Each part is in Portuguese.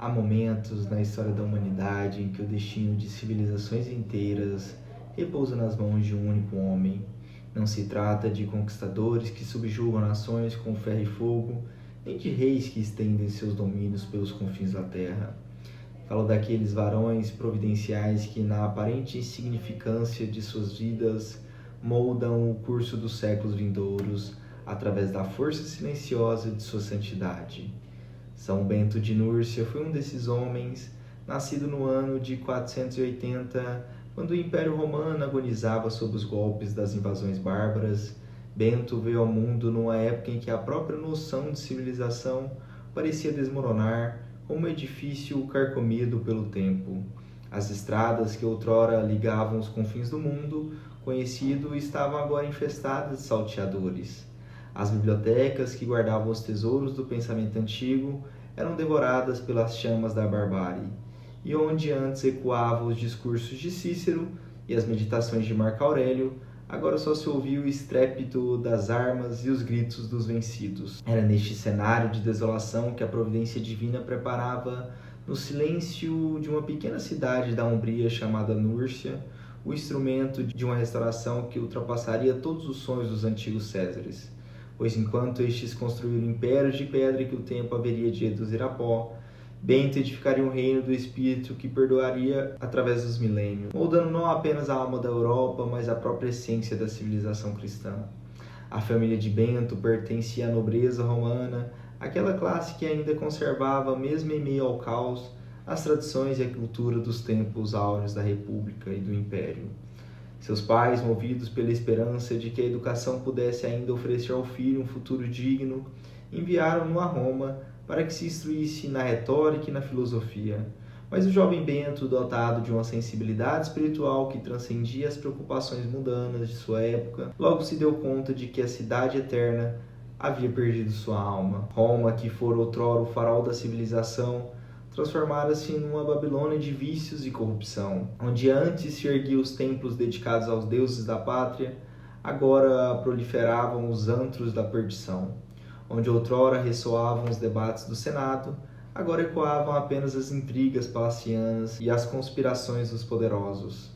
Há momentos na história da humanidade em que o destino de civilizações inteiras repousa nas mãos de um único homem. Não se trata de conquistadores que subjugam nações com ferro e fogo, nem de reis que estendem seus domínios pelos confins da terra. Falo daqueles varões providenciais que, na aparente insignificância de suas vidas, moldam o curso dos séculos vindouros através da força silenciosa de sua santidade. São Bento de Núrcia foi um desses homens, nascido no ano de 480, quando o Império Romano agonizava sob os golpes das invasões bárbaras. Bento veio ao mundo numa época em que a própria noção de civilização parecia desmoronar, como um edifício carcomido pelo tempo. As estradas que outrora ligavam os confins do mundo conhecido estavam agora infestadas de salteadores. As bibliotecas que guardavam os tesouros do pensamento antigo eram devoradas pelas chamas da barbárie, e onde antes ecoavam os discursos de Cícero e as meditações de Marco Aurélio, agora só se ouvia o estrépito das armas e os gritos dos vencidos. Era neste cenário de desolação que a providência divina preparava, no silêncio de uma pequena cidade da Umbria chamada Núrcia, o instrumento de uma restauração que ultrapassaria todos os sonhos dos antigos Césares. Pois enquanto estes construíram impérios de pedra que o tempo haveria de reduzir a pó, Bento edificaria um reino do espírito que perdoaria através dos milênios, moldando não apenas a alma da Europa, mas a própria essência da civilização cristã. A família de Bento pertencia à nobreza romana, aquela classe que ainda conservava, mesmo em meio ao caos, as tradições e a cultura dos tempos áureos da República e do Império. Seus pais, movidos pela esperança de que a educação pudesse ainda oferecer ao filho um futuro digno, enviaram-no a Roma para que se instruísse na retórica e na filosofia. Mas o jovem Bento, dotado de uma sensibilidade espiritual que transcendia as preocupações mundanas de sua época, logo se deu conta de que a cidade eterna havia perdido sua alma. Roma, que fora outrora o farol da civilização, transformara-se numa Babilônia de vícios e corrupção. Onde antes se erguiam os templos dedicados aos deuses da pátria, agora proliferavam os antros da perdição. Onde outrora ressoavam os debates do Senado, agora ecoavam apenas as intrigas palacianas e as conspirações dos poderosos.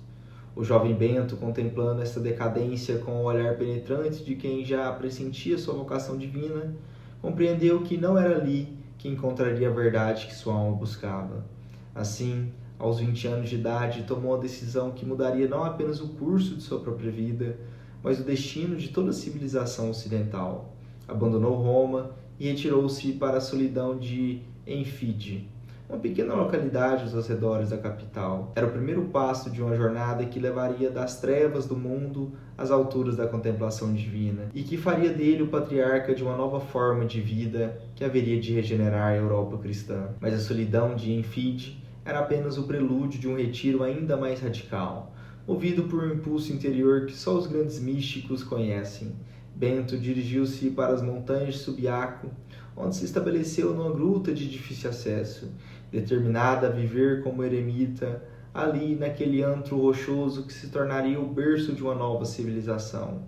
O jovem Bento, contemplando esta decadência com o olhar penetrante de quem já pressentia sua vocação divina, compreendeu que não era ali que encontraria a verdade que sua alma buscava. Assim, aos 20 anos de idade, tomou a decisão que mudaria não apenas o curso de sua própria vida, mas o destino de toda a civilização ocidental. Abandonou Roma e retirou-se para a solidão de Enfide, uma pequena localidade aos arredores da capital. Era o primeiro passo de uma jornada que levaria das trevas do mundo às alturas da contemplação divina e que faria dele o patriarca de uma nova forma de vida que haveria de regenerar a Europa cristã. Mas a solidão de Enfide era apenas o prelúdio de um retiro ainda mais radical, movido por um impulso interior que só os grandes místicos conhecem. Bento dirigiu-se para as montanhas de Subiaco, onde se estabeleceu numa gruta de difícil acesso, determinada a viver como eremita, ali naquele antro rochoso que se tornaria o berço de uma nova civilização.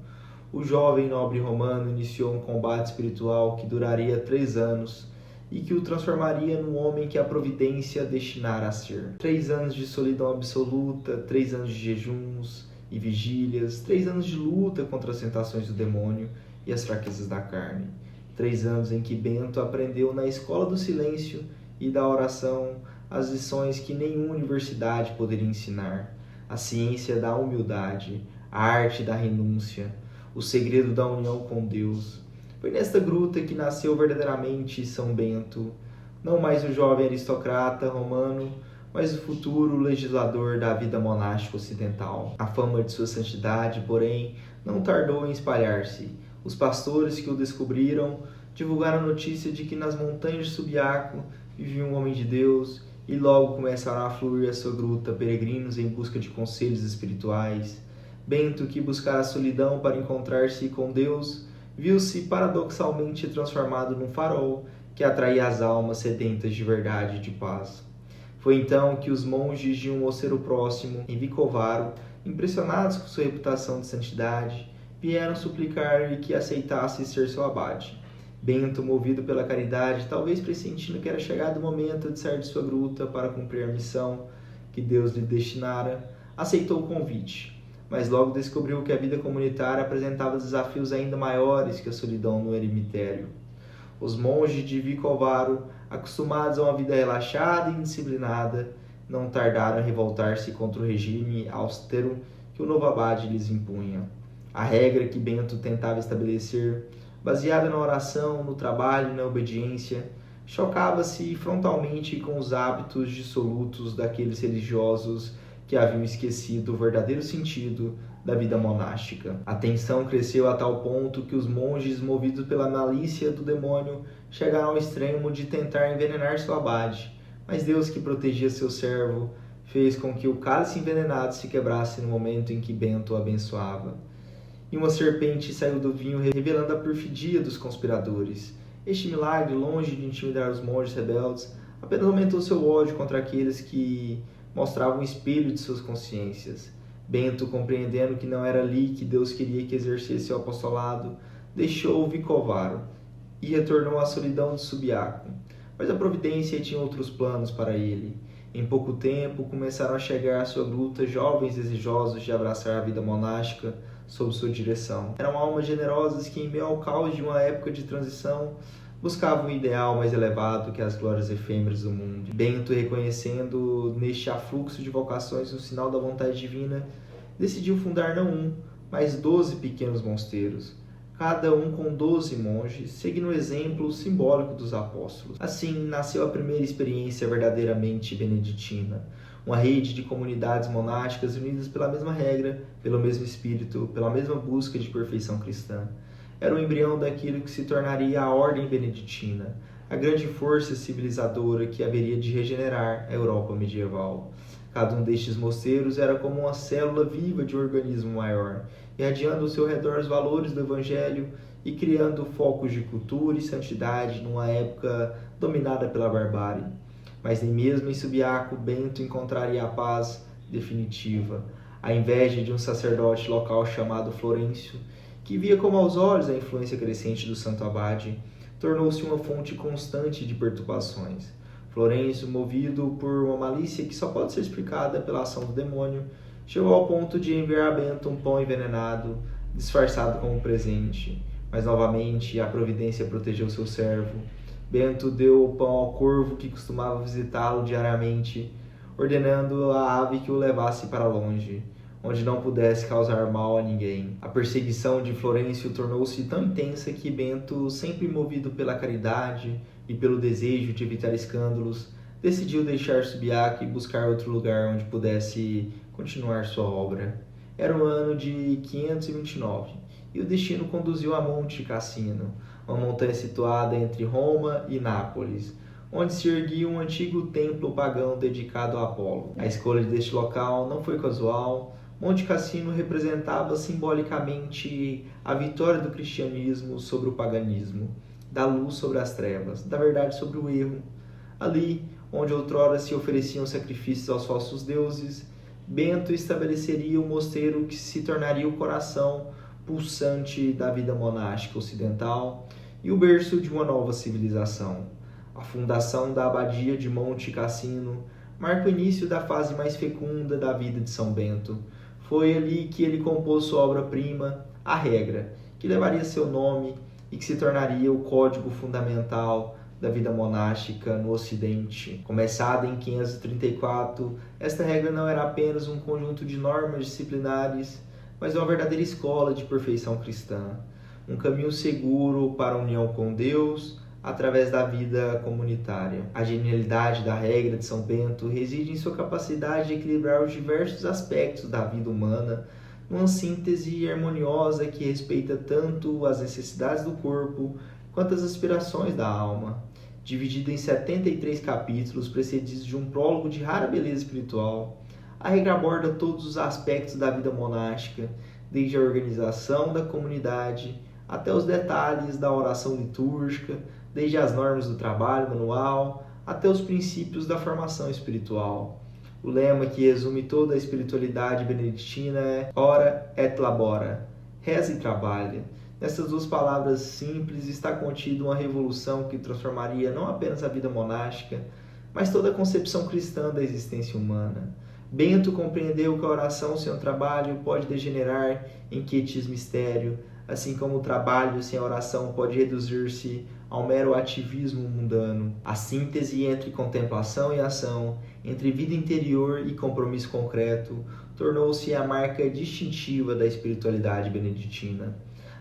O jovem nobre romano iniciou um combate espiritual que duraria 3 anos e que o transformaria no homem que a providência destinara a ser. 3 anos de solidão absoluta, 3 anos de jejuns e vigílias, 3 anos de luta contra as tentações do demônio e as fraquezas da carne. 3 anos em que Bento aprendeu na escola do silêncio e da oração as lições que nenhuma universidade poderia ensinar: a ciência da humildade, a arte da renúncia, o segredo da união com Deus. Foi nesta gruta que nasceu verdadeiramente São Bento, não mais o jovem aristocrata romano, mas o futuro legislador da vida monástica ocidental. A fama de sua santidade, porém, não tardou em espalhar-se. Os pastores que o descobriram divulgaram a notícia de que nas montanhas de Subiaco vivia um homem de Deus, e logo começaram a fluir a sua gruta peregrinos em busca de conselhos espirituais. Bento, que buscara a solidão para encontrar-se com Deus, viu-se paradoxalmente transformado num farol que atraía as almas sedentas de verdade e de paz. Foi então que os monges de um mosteiro próximo, em Vicovaro, impressionados com sua reputação de santidade, vieram suplicar-lhe que aceitasse ser seu abade. Bento, movido pela caridade, talvez pressentindo que era chegado o momento de sair de sua gruta para cumprir a missão que Deus lhe destinara, aceitou o convite, mas logo descobriu que a vida comunitária apresentava desafios ainda maiores que a solidão no eremitério. Os monges de Vicovaro, acostumados a uma vida relaxada e indisciplinada, não tardaram em revoltar-se contra o regime austero que o novo abade lhes impunha. A regra que Bento tentava estabelecer, baseada na oração, no trabalho e na obediência, chocava-se frontalmente com os hábitos dissolutos daqueles religiosos que haviam esquecido o verdadeiro sentido da vida monástica. A tensão cresceu a tal ponto que os monges, movidos pela malícia do demônio, chegaram ao extremo de tentar envenenar seu abade, mas Deus, que protegia seu servo, fez com que o cálice envenenado se quebrasse no momento em que Bento o abençoava. E uma serpente saiu do vinho, revelando a perfidia dos conspiradores. Este milagre, longe de intimidar os monges rebeldes, apenas aumentou seu ódio contra aqueles que mostravam o espelho de suas consciências. Bento, compreendendo que não era ali que Deus queria que exercesse seu apostolado, deixou o Vicovaro e retornou à solidão de Subiaco. Mas a providência tinha outros planos para ele. Em pouco tempo, começaram a chegar à sua gruta jovens desejosos de abraçar a vida monástica sob sua direção. Eram almas generosas que, em meio ao caos de uma época de transição, buscavam um ideal mais elevado que as glórias efêmeras do mundo. Bento, reconhecendo neste afluxo de vocações um sinal da vontade divina, decidiu fundar não um, mas 12 pequenos mosteiros, cada um com 12 monges, seguindo o exemplo simbólico dos apóstolos. Assim, nasceu a primeira experiência verdadeiramente beneditina, uma rede de comunidades monásticas unidas pela mesma regra, pelo mesmo espírito, pela mesma busca de perfeição cristã. Era o embrião daquilo que se tornaria a Ordem Beneditina, a grande força civilizadora que haveria de regenerar a Europa medieval. Cada um destes mosteiros era como uma célula viva de um organismo maior, irradiando ao seu redor os valores do Evangelho e criando focos de cultura e santidade numa época dominada pela barbárie. Mas nem mesmo em Subiaco Bento encontraria a paz definitiva. A inveja de um sacerdote local chamado Florencio, que via como aos olhos a influência crescente do santo abade, tornou-se uma fonte constante de perturbações. Florencio, movido por uma malícia que só pode ser explicada pela ação do demônio, chegou ao ponto de enviar a Bento um pão envenenado, disfarçado como presente. Mas novamente a providência protegeu seu servo. Bento deu o pão ao corvo que costumava visitá-lo diariamente, ordenando à ave que o levasse para longe, onde não pudesse causar mal a ninguém. A perseguição de Florencio tornou-se tão intensa que Bento, sempre movido pela caridade e pelo desejo de evitar escândalos, decidiu deixar Subiaco e buscar outro lugar onde pudesse continuar sua obra. Era o ano de 529 e o destino conduziu a Monte Cassino, uma montanha situada entre Roma e Nápoles, onde se erguia um antigo templo pagão dedicado a Apolo. A escolha deste local não foi casual. Monte Cassino representava simbolicamente a vitória do cristianismo sobre o paganismo, da luz sobre as trevas, da verdade sobre o erro. Ali, onde outrora se ofereciam sacrifícios aos falsos deuses, Bento estabeleceria um mosteiro que se tornaria o coração pulsante da vida monástica ocidental e o berço de uma nova civilização. A fundação da abadia de Monte Cassino marca o início da fase mais fecunda da vida de São Bento. Foi ali que ele compôs sua obra-prima, A Regra, que levaria seu nome e que se tornaria o código fundamental da vida monástica no Ocidente. Começada em 534, esta regra não era apenas um conjunto de normas disciplinares, mas uma verdadeira escola de perfeição cristã, um caminho seguro para a união com Deus através da vida comunitária. A genialidade da regra de São Bento reside em sua capacidade de equilibrar os diversos aspectos da vida humana numa síntese harmoniosa que respeita tanto as necessidades do corpo quanto as aspirações da alma. Dividida em 73 capítulos, precedidos de um prólogo de rara beleza espiritual, a regra aborda todos os aspectos da vida monástica, desde a organização da comunidade até os detalhes da oração litúrgica, desde as normas do trabalho manual até os princípios da formação espiritual. O lema que resume toda a espiritualidade beneditina é Ora et labora, reza e trabalha, Nessas duas palavras simples está contida uma revolução que transformaria não apenas a vida monástica, mas toda a concepção cristã da existência humana. Bento compreendeu que a oração sem o trabalho pode degenerar em quietismo estéril, assim como o trabalho sem a oração pode reduzir-se ao mero ativismo mundano. A síntese entre contemplação e ação, entre vida interior e compromisso concreto, tornou-se a marca distintiva da espiritualidade beneditina.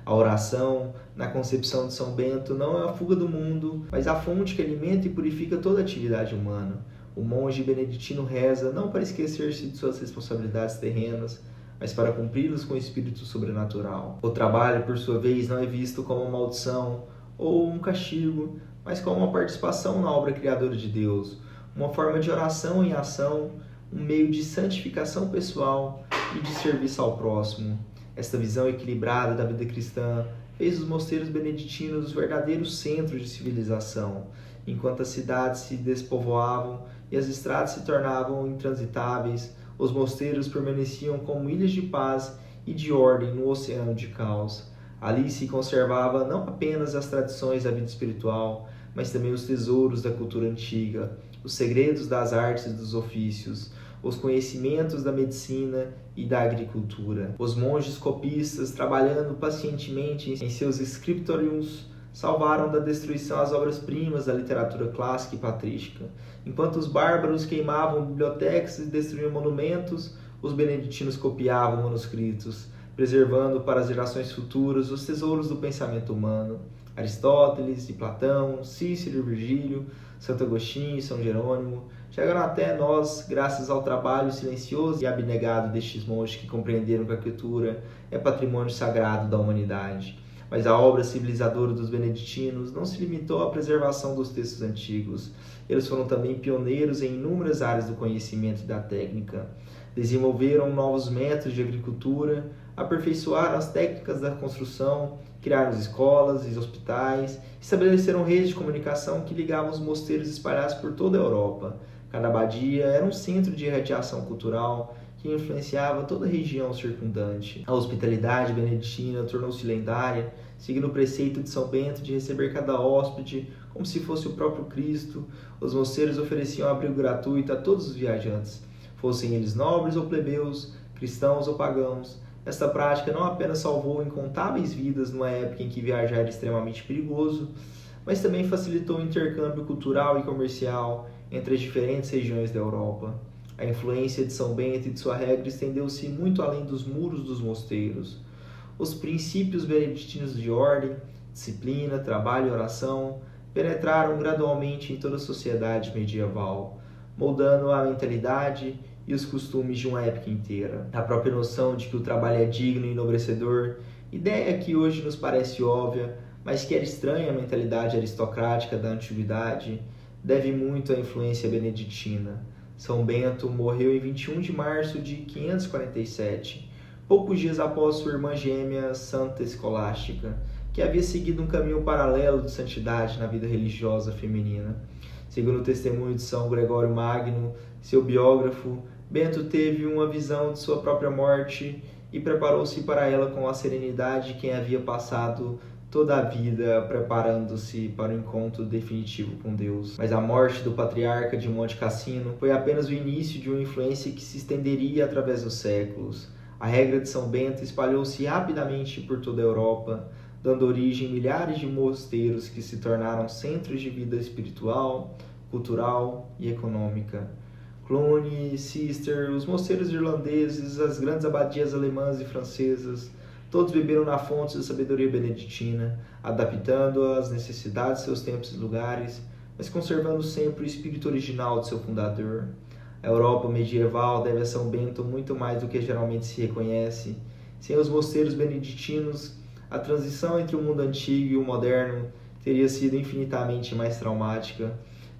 A oração, na concepção de São Bento, não é a fuga do mundo, mas a fonte que alimenta e purifica toda a atividade humana. O monge beneditino reza não para esquecer-se de suas responsabilidades terrenas, mas para cumpri-las com o espírito sobrenatural. O trabalho, por sua vez, não é visto como uma maldição ou um castigo, mas como uma participação na obra criadora de Deus, uma forma de oração em ação, um meio de santificação pessoal e de serviço ao próximo. Esta visão equilibrada da vida cristã fez os mosteiros beneditinos os verdadeiros centros de civilização, enquanto as cidades se despovoavam e as estradas se tornavam intransitáveis. Os mosteiros permaneciam como ilhas de paz e de ordem no oceano de caos. Ali se conservava não apenas as tradições da vida espiritual, mas também os tesouros da cultura antiga, os segredos das artes e dos ofícios, os conhecimentos da medicina e da agricultura. Os monges copistas, trabalhando pacientemente em seus scriptoriums, salvaram da destruição as obras-primas da literatura clássica e patrística. Enquanto os bárbaros queimavam bibliotecas e destruíam monumentos, os beneditinos copiavam manuscritos, preservando para as gerações futuras os tesouros do pensamento humano. Aristóteles e Platão, Cícero e Virgílio, Santo Agostinho e São Jerônimo chegaram até nós graças ao trabalho silencioso e abnegado destes monges que compreenderam que a cultura é patrimônio sagrado da humanidade. Mas a obra civilizadora dos beneditinos não se limitou à preservação dos textos antigos. Eles foram também pioneiros em inúmeras áreas do conhecimento e da técnica. Desenvolveram novos métodos de agricultura, aperfeiçoaram as técnicas da construção, criaram escolas e hospitais, estabeleceram redes de comunicação que ligavam os mosteiros espalhados por toda a Europa. Cada abadia era um centro de irradiação cultural que influenciava toda a região circundante. A hospitalidade beneditina tornou-se lendária, seguindo o preceito de São Bento de receber cada hóspede como se fosse o próprio Cristo. Os mosteiros ofereciam abrigo gratuito a todos os viajantes, fossem eles nobres ou plebeus, cristãos ou pagãos. Esta prática não apenas salvou incontáveis vidas numa época em que viajar era extremamente perigoso, mas também facilitou o intercâmbio cultural e comercial entre as diferentes regiões da Europa. A influência de São Bento e de sua regra estendeu-se muito além dos muros dos mosteiros. Os princípios beneditinos de ordem, disciplina, trabalho e oração penetraram gradualmente em toda a sociedade medieval, moldando a mentalidade e os costumes de uma época inteira. A própria noção de que o trabalho é digno e enobrecedor, ideia que hoje nos parece óbvia, mas que era estranha à mentalidade aristocrática da antiguidade, deve muito à influência beneditina. São Bento morreu em 21 de março de 547, poucos dias após sua irmã gêmea Santa Escolástica, que havia seguido um caminho paralelo de santidade na vida religiosa feminina. Segundo o testemunho de São Gregório Magno, seu biógrafo, Bento teve uma visão de sua própria morte e preparou-se para ela com a serenidade de quem havia passado toda a vida preparando-se para o encontro definitivo com Deus. Mas a morte do patriarca de Monte Cassino foi apenas o início de uma influência que se estenderia através dos séculos. A regra de São Bento espalhou-se rapidamente por toda a Europa, dando origem a milhares de mosteiros que se tornaram centros de vida espiritual, cultural e econômica. Cluny, Cister, os mosteiros irlandeses, as grandes abadias alemãs e francesas, todos beberam na fonte da sabedoria beneditina, adaptando-a às necessidades de seus tempos e lugares, mas conservando sempre o espírito original de seu fundador. A Europa medieval deve a São Bento muito mais do que geralmente se reconhece. Sem os mosteiros beneditinos, a transição entre o mundo antigo e o moderno teria sido infinitamente mais traumática.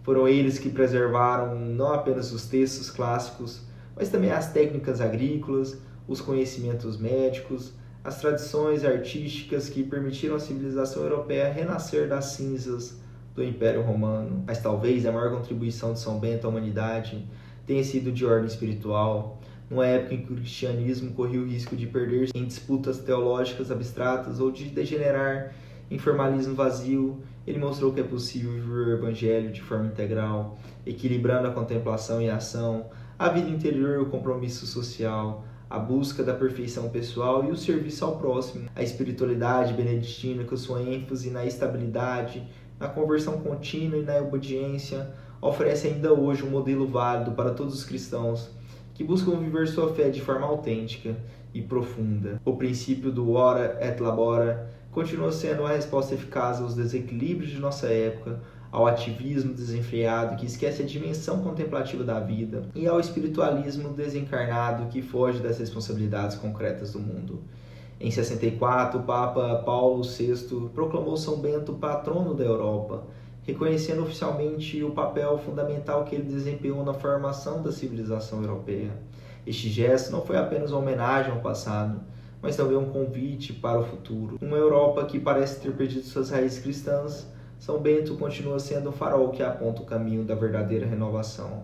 Foram eles que preservaram não apenas os textos clássicos, mas também as técnicas agrícolas, os conhecimentos médicos, as tradições artísticas que permitiram à civilização europeia renascer das cinzas do Império Romano. Mas talvez a maior contribuição de São Bento à humanidade tenha sido de ordem espiritual. numa época em que o cristianismo corria o risco de perder-se em disputas teológicas abstratas ou de degenerar em formalismo vazio. Ele mostrou que é possível viver o Evangelho de forma integral, equilibrando a contemplação e a ação, a vida interior e o compromisso social, a busca da perfeição pessoal e o serviço ao próximo. A espiritualidade beneditina, com sua ênfase na estabilidade, na conversão contínua e na obediência, oferece ainda hoje um modelo válido para todos os cristãos que buscam viver sua fé de forma autêntica e profunda. O princípio do ora et labora continua sendo a resposta eficaz aos desequilíbrios de nossa época, ao ativismo desenfreado que esquece a dimensão contemplativa da vida e ao espiritualismo desencarnado que foge das responsabilidades concretas do mundo. Em 64, o Papa Paulo VI proclamou São Bento patrono da Europa, reconhecendo oficialmente o papel fundamental que ele desempenhou na formação da civilização europeia. Este gesto não foi apenas uma homenagem ao passado, mas também um convite para o futuro. Uma Europa que parece ter perdido suas raízes cristãs, São Bento continua sendo o farol que aponta o caminho da verdadeira renovação,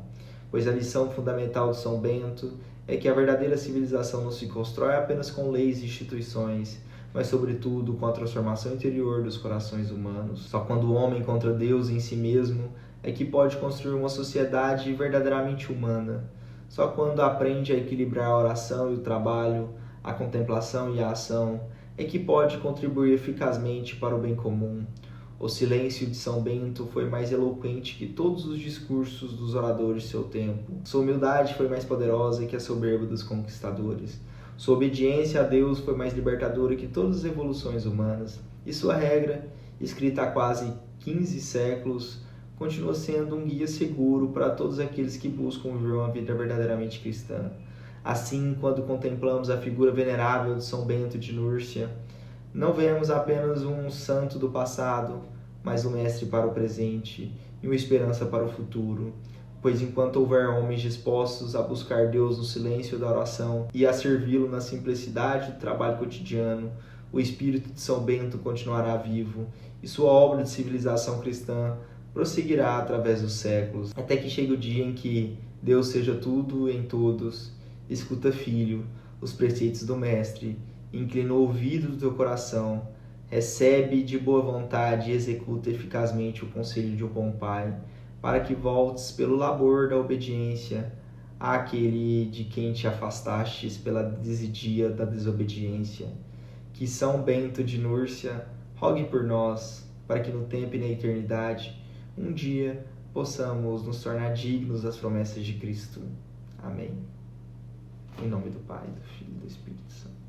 pois a lição fundamental de São Bento é que a verdadeira civilização não se constrói apenas com leis e instituições, mas sobretudo com a transformação interior dos corações humanos. Só quando o homem encontra Deus em si mesmo é que pode construir uma sociedade verdadeiramente humana. Só quando aprende a equilibrar a oração e o trabalho, a contemplação e a ação, é que pode contribuir eficazmente para o bem comum. O silêncio de São Bento foi mais eloquente que todos os discursos dos oradores de seu tempo. Sua humildade foi mais poderosa que a soberba dos conquistadores. Sua obediência a Deus foi mais libertadora que todas as revoluções humanas. E sua regra, escrita há quase 15 séculos, continua sendo um guia seguro para todos aqueles que buscam viver uma vida verdadeiramente cristã. Assim, quando contemplamos a figura venerável de São Bento de Núrcia, não vemos apenas um santo do passado, mas um mestre para o presente e uma esperança para o futuro. Pois enquanto houver homens dispostos a buscar Deus no silêncio da oração e a servi-lo na simplicidade do trabalho cotidiano, o espírito de São Bento continuará vivo e sua obra de civilização cristã prosseguirá através dos séculos, até que chegue o dia em que Deus seja tudo em todos. Escuta, filho, os preceitos do Mestre, inclina o ouvido do teu coração, recebe de boa vontade e executa eficazmente o conselho de um bom pai, para que voltes pelo labor da obediência àquele de quem te afastastes pela desidia da desobediência. Que São Bento de Núrcia rogue por nós, para que no tempo e na eternidade, um dia, possamos nos tornar dignos das promessas de Cristo. Amém. Em nome do Pai, do Filho e do Espírito Santo.